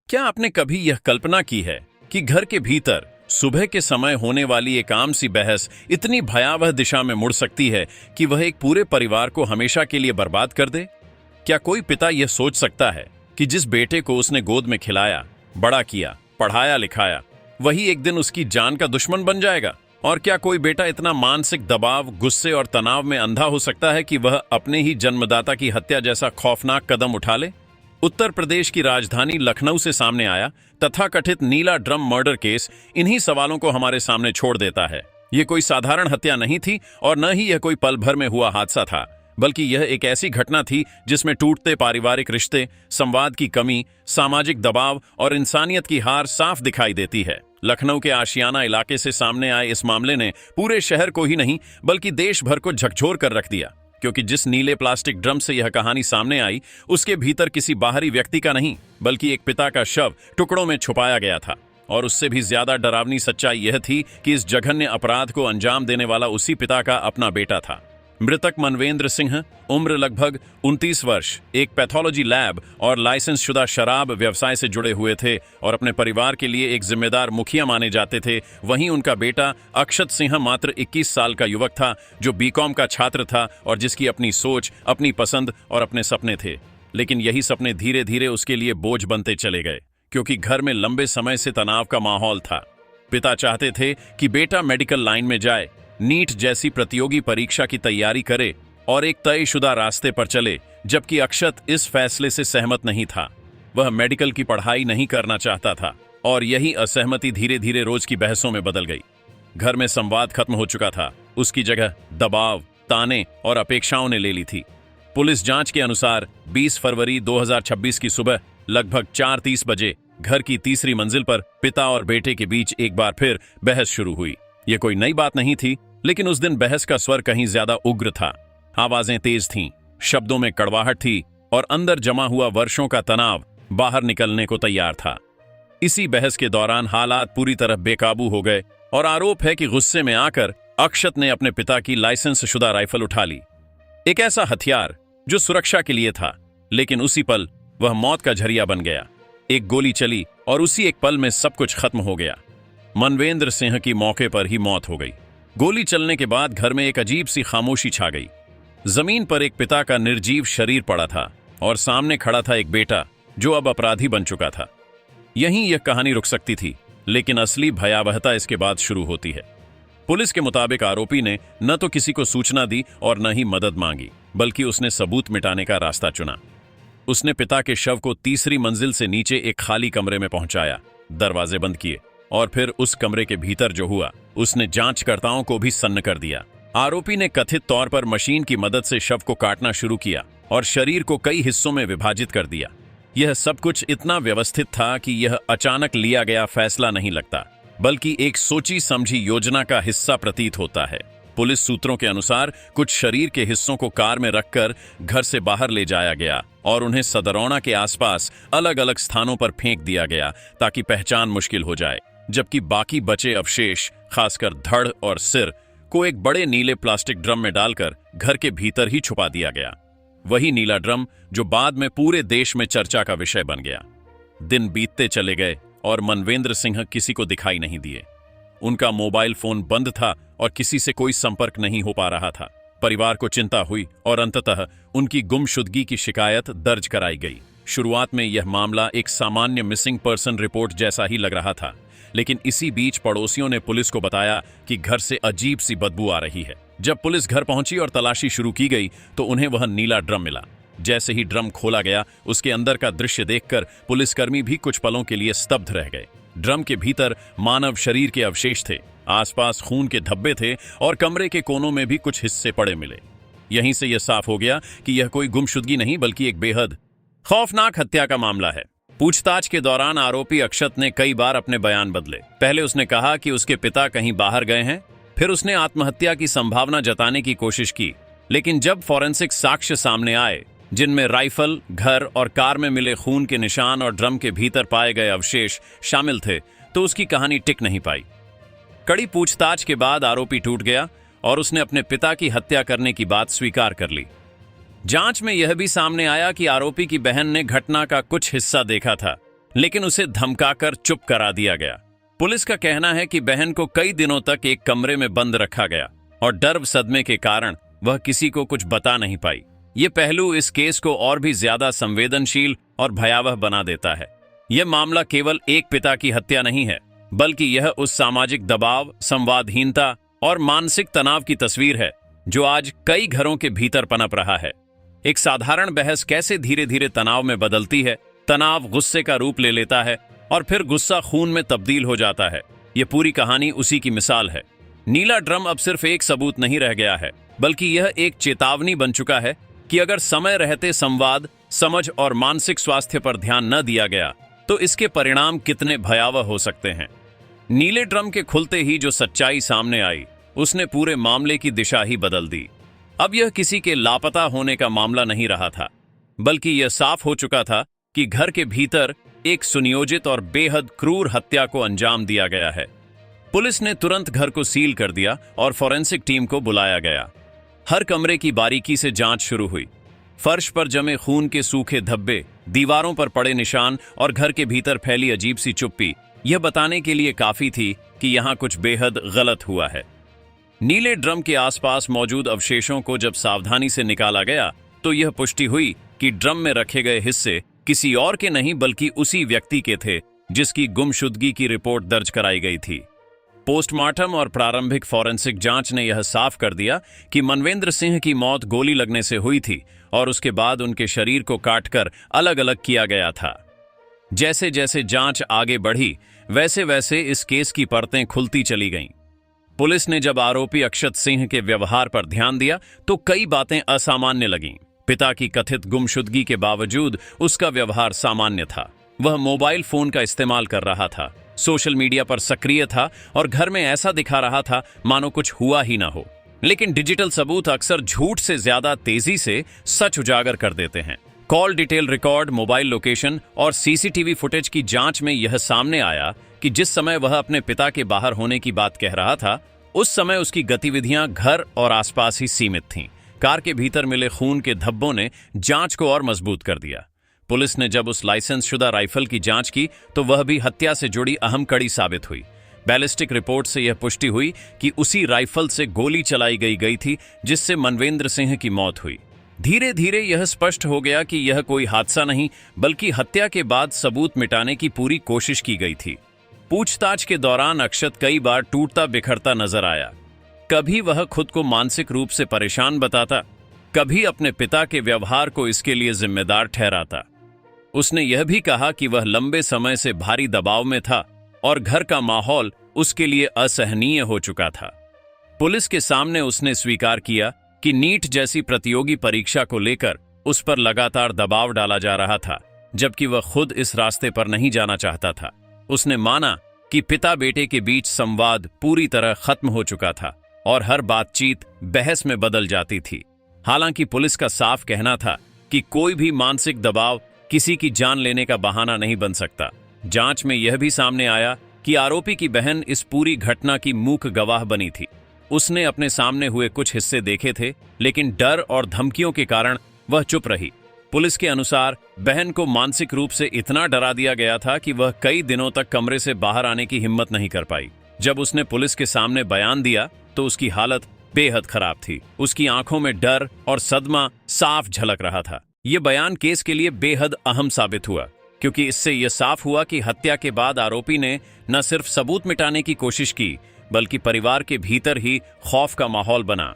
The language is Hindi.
क्या आपने कभी यह कल्पना की है कि घर के भीतर सुबह के समय होने वाली एक आम सी बहस इतनी भयावह दिशा में मुड़ सकती है कि वह एक पूरे परिवार को हमेशा के लिए बर्बाद कर दे? क्या कोई पिता यह सोच सकता है कि जिस बेटे को उसने गोद में खिलाया, बड़ा किया, पढ़ाया लिखाया, वही एक दिन उसकी जान का दुश्मन बन जाएगा? और क्या कोई बेटा इतना मानसिक दबाव, गुस्से और तनाव में अंधा हो सकता है कि वह अपने ही जन्मदाता की हत्या जैसा खौफनाक कदम उठा ले? उत्तर प्रदेश की राजधानी लखनऊ से सामने आया तथाकथित नीला ड्रम मर्डर केस इन्हीं सवालों को हमारे सामने छोड़ देता है। यह कोई साधारण हत्या नहीं थी और न ही यह कोई पल भर में हुआ हादसा था, बल्कि यह एक ऐसी घटना थी जिसमें टूटते पारिवारिक रिश्ते, संवाद की कमी, सामाजिक दबाव और इंसानियत की हार साफ दिखाई देती है। लखनऊ के आशियाना इलाके से सामने आए इस मामले ने पूरे शहर को ही नहीं बल्कि देश भर को झकझोर कर रख दिया, क्योंकि जिस नीले प्लास्टिक ड्रम से यह कहानी सामने आई उसके भीतर किसी बाहरी व्यक्ति का नहीं बल्कि एक पिता का शव टुकड़ों में छुपाया गया था। और उससे भी ज्यादा डरावनी सच्चाई यह थी कि इस जघन्य अपराध को अंजाम देने वाला उसी पिता का अपना बेटा था। मृतक मनवेंद्र सिंह, उम्र लगभग 29 वर्ष, एक पैथोलॉजी लैब और लाइसेंस शुदा शराब व्यवसाय से जुड़े हुए थे और अपने परिवार के लिए एक जिम्मेदार मुखिया माने जाते थे। वहीं उनका बेटा अक्षत सिंह मात्र 21 साल का युवक था, जो बीकॉम का छात्र था और जिसकी अपनी सोच, अपनी पसंद और अपने सपने थे। लेकिन यही सपने धीरे धीरे उसके लिए बोझ बनते चले गए, क्योंकि घर में लंबे समय से तनाव का माहौल था। पिता चाहते थे कि बेटा मेडिकल लाइन में जाए, नीट जैसी प्रतियोगी परीक्षा की तैयारी करे और एक तयशुदा रास्ते पर चले, जबकि अक्षत इस फैसले से सहमत नहीं था। वह मेडिकल की पढ़ाई नहीं करना चाहता था और यही असहमति धीरे धीरे रोज की बहसों में बदल गई। घर में संवाद खत्म हो चुका था, उसकी जगह दबाव, ताने और अपेक्षाओं ने ले ली थी। पुलिस जांच के अनुसार 20 फरवरी 2026 की सुबह लगभग 4:30 बजे घर की तीसरी मंजिल पर पिता और बेटे के बीच एक बार फिर बहस शुरू हुई। यह कोई नई बात नहीं थी, लेकिन उस दिन बहस का स्वर कहीं ज्यादा उग्र था। आवाजें तेज थीं, शब्दों में कड़वाहट थी और अंदर जमा हुआ वर्षों का तनाव बाहर निकलने को तैयार था। इसी बहस के दौरान हालात पूरी तरह बेकाबू हो गए और आरोप है कि गुस्से में आकर अक्षत ने अपने पिता की लाइसेंस शुदा राइफल उठा ली। एक ऐसा हथियार जो सुरक्षा के लिए था, लेकिन उसी पल वह मौत का झरिया बन गया। एक गोली चली और उसी एक पल में सब कुछ खत्म हो गया। मनवेंद्र सिंह की मौके पर ही मौत हो गई। गोली चलने के बाद घर में एक अजीब सी खामोशी छा गई। जमीन पर एक पिता का निर्जीव शरीर पड़ा था और सामने खड़ा था एक बेटा जो अब अपराधी बन चुका था। यहीं यह कहानी रुक सकती थी, लेकिन असली भयावहता इसके बाद शुरू होती है। पुलिस के मुताबिक आरोपी ने न तो किसी को सूचना दी और न ही मदद मांगी, बल्कि उसने सबूत मिटाने का रास्ता चुना। उसने पिता के शव को तीसरी मंजिल से नीचे एक खाली कमरे में पहुंचाया, दरवाजे बंद किए और फिर उस कमरे के भीतर जो हुआ उसने जांचकर्ताओं को भी सन्न कर दिया। आरोपी ने कथित तौर पर मशीन की मदद से शव को काटना शुरू किया और शरीर को कई हिस्सों में विभाजित कर दिया। यह सब कुछ इतना व्यवस्थित था कि यह अचानक लिया गया फैसला नहीं लगता, बल्कि एक सोची समझी योजना का हिस्सा प्रतीत होता है। पुलिस सूत्रों के अनुसार कुछ शरीर के हिस्सों को कार में रखकर घर से बाहर ले जाया गया और उन्हें सदरौना के आसपास अलग अलग स्थानों पर फेंक दिया गया ताकि पहचान मुश्किल हो जाए, जबकि बाकी बचे अवशेष, खासकर धड़ और सिर को एक बड़े नीले प्लास्टिक ड्रम में डालकर घर के भीतर ही छुपा दिया गया। वही नीला ड्रम जो बाद में पूरे देश में चर्चा का विषय बन गया। दिन बीतते चले गए और मनवेंद्र सिंह किसी को दिखाई नहीं दिए। उनका मोबाइल फोन बंद था और किसी से कोई संपर्क नहीं हो पा रहा था। परिवार को चिंता हुई और अंततः उनकी गुमशुदगी की शिकायत दर्ज कराई गई। शुरुआत में यह मामला एक सामान्य मिसिंग पर्सन रिपोर्ट जैसा ही लग रहा था, लेकिन इसी बीच पड़ोसियों ने पुलिस को बताया कि घर से अजीब सी बदबू आ रही है। जब पुलिस घर पहुंची और तलाशी शुरू की गई तो उन्हें वह नीला ड्रम मिला। जैसे ही ड्रम खोला गया, उसके अंदर का दृश्य देखकर पुलिसकर्मी भी कुछ पलों के लिए स्तब्ध रह गए। ड्रम के भीतर मानव शरीर के अवशेष थे, आसपास खून के धब्बे थे और कमरे के कोनों में भी कुछ हिस्से पड़े मिले। यहीं से यह साफ हो गया कि यह कोई गुमशुदगी नहीं बल्कि एक बेहद खौफनाक हत्या का मामला है। पूछताछ के दौरान आरोपी अक्षत ने कई बार अपने बयान बदले। पहले उसने कहा कि उसके पिता कहीं बाहर गए हैं, फिर उसने आत्महत्या की संभावना जताने की कोशिश की, लेकिन जब फॉरेंसिक साक्ष्य सामने आए, जिनमें राइफल, घर और कार में मिले खून के निशान और ड्रम के भीतर पाए गए अवशेष शामिल थे, तो उसकी कहानी टिक नहीं पाई। कड़ी पूछताछ के बाद आरोपी टूट गया और उसने अपने पिता की हत्या करने की बात स्वीकार कर ली। जांच में यह भी सामने आया कि आरोपी की बहन ने घटना का कुछ हिस्सा देखा था, लेकिन उसे धमकाकर चुप करा दिया गया। पुलिस का कहना है कि बहन को कई दिनों तक एक कमरे में बंद रखा गया और डर सदमे के कारण वह किसी को कुछ बता नहीं पाई। ये पहलू इस केस को और भी ज्यादा संवेदनशील और भयावह बना देता है। यह मामला केवल एक पिता की हत्या नहीं है, बल्कि यह उस सामाजिक दबाव, संवादहीनता और मानसिक तनाव की तस्वीर है जो आज कई घरों के भीतर पनप रहा है। एक साधारण बहस कैसे धीरे धीरे तनाव में बदलती है, तनाव गुस्से का रूप ले लेता है और फिर गुस्सा खून में तब्दील हो जाता है। यह पूरी कहानी उसी की मिसाल है। नीला ड्रम अब सिर्फ एक सबूत नहीं रह गया है, बल्कि यह एक चेतावनी बन चुका है कि अगर समय रहते संवाद, समझ और मानसिक स्वास्थ्य पर ध्यान न दिया गया तो इसके परिणाम कितने भयावह हो सकते हैं। नीले ड्रम के खुलते ही जो सच्चाई सामने आई, उसने पूरे मामले की दिशा ही बदल दी। अब यह किसी के लापता होने का मामला नहीं रहा था, बल्कि यह साफ हो चुका था कि घर के भीतर एक सुनियोजित और बेहद क्रूर हत्या को अंजाम दिया गया है। पुलिस ने तुरंत घर को सील कर दिया और फॉरेंसिक टीम को बुलाया गया। हर कमरे की बारीकी से जांच शुरू हुई। फर्श पर जमे खून के सूखे धब्बे, दीवारों पर पड़े निशान और घर के भीतर फैली अजीब सी चुप्पी यह बताने के लिए काफी थी कि यहां कुछ बेहद गलत हुआ है। नीले ड्रम के आसपास मौजूद अवशेषों को जब सावधानी से निकाला गया तो यह पुष्टि हुई कि ड्रम में रखे गए हिस्से किसी और के नहीं बल्कि उसी व्यक्ति के थे जिसकी गुमशुदगी की रिपोर्ट दर्ज कराई गई थी। पोस्टमार्टम और प्रारंभिक फॉरेंसिक जांच ने यह साफ कर दिया कि मनवेंद्र सिंह की मौत गोली लगने से हुई थी और उसके बाद उनके शरीर को काटकर अलग अलग किया गया था। जैसे जैसे जांच आगे बढ़ी, वैसे वैसे इस केस की परतें खुलती चली गईं। पुलिस ने जब आरोपी अक्षत सिंह के व्यवहार पर ध्यान दिया तो कई बातें असामान्य लगीं। पिता की कथित गुमशुदगी के बावजूद उसका व्यवहार सामान्य था। वह मोबाइल फोन का इस्तेमाल कर रहा था, सोशल मीडिया पर सक्रिय था और घर में ऐसा दिखा रहा था मानो कुछ हुआ ही ना हो। लेकिन डिजिटल सबूत अक्सर झूठ से ज्यादा तेजी से सच उजागर कर देते हैं। Call detail record, mobile location और सीसीटीवी फुटेज की जांच में यह सामने आया कि जिस समय वह अपने पिता के बाहर होने की बात कह रहा था, उस समय उसकी गतिविधियां घर और आसपास ही सीमित थीं। कार के भीतर मिले खून के धब्बों ने जांच को और मजबूत कर दिया। पुलिस ने जब उस लाइसेंस शुदा राइफल की जांच की तो वह भी हत्या से जुड़ी अहम कड़ी साबित हुई। बैलिस्टिक रिपोर्ट से यह पुष्टि हुई कि उसी राइफल से गोली चलाई गई थी जिससे मनवेंद्र सिंह की मौत हुई। धीरे धीरे यह स्पष्ट हो गया कि यह कोई हादसा नहीं बल्कि हत्या के बाद सबूत मिटाने की पूरी कोशिश की गई थी। पूछताछ के दौरान अक्षत कई बार टूटता बिखरता नजर आया। कभी वह खुद को मानसिक रूप से परेशान बताता, कभी अपने पिता के व्यवहार को इसके लिए जिम्मेदार ठहराता। उसने यह भी कहा कि वह लंबे समय से भारी दबाव में था और घर का माहौल उसके लिए असहनीय हो चुका था। पुलिस के सामने उसने स्वीकार किया कि नीट जैसी प्रतियोगी परीक्षा को लेकर उस पर लगातार दबाव डाला जा रहा था, जबकि वह खुद इस रास्ते पर नहीं जाना चाहता था। उसने माना कि पिता बेटे के बीच संवाद पूरी तरह खत्म हो चुका था और हर बातचीत बहस में बदल जाती थी। हालांकि पुलिस का साफ कहना था कि कोई भी मानसिक दबाव किसी की जान लेने का बहाना नहीं बन सकता। जांच में यह भी सामने आया कि आरोपी की बहन इस पूरी घटना की मूक गवाह बनी थी। उसने अपने सामने हुए कुछ हिस्से देखे थे, लेकिन डर और धमकियों के कारण वह चुप रही। पुलिस के अनुसार बहन को मानसिक रूप से इतना डरा दिया गया था कि वह कई दिनों तक कमरे से बाहर आने की हिम्मत नहीं कर पाई। जब उसने पुलिस के सामने बयान दिया तो उसकी हालत बेहद खराब थी। उसकी आंखों में डर और सदमा साफ झलक रहा था। यह बयान केस के लिए बेहद अहम साबित हुआ, क्योंकि इससे यह साफ हुआ कि हत्या के बाद आरोपी ने न सिर्फ सबूत मिटाने की कोशिश की, बल्कि परिवार के भीतर ही खौफ का माहौल बना।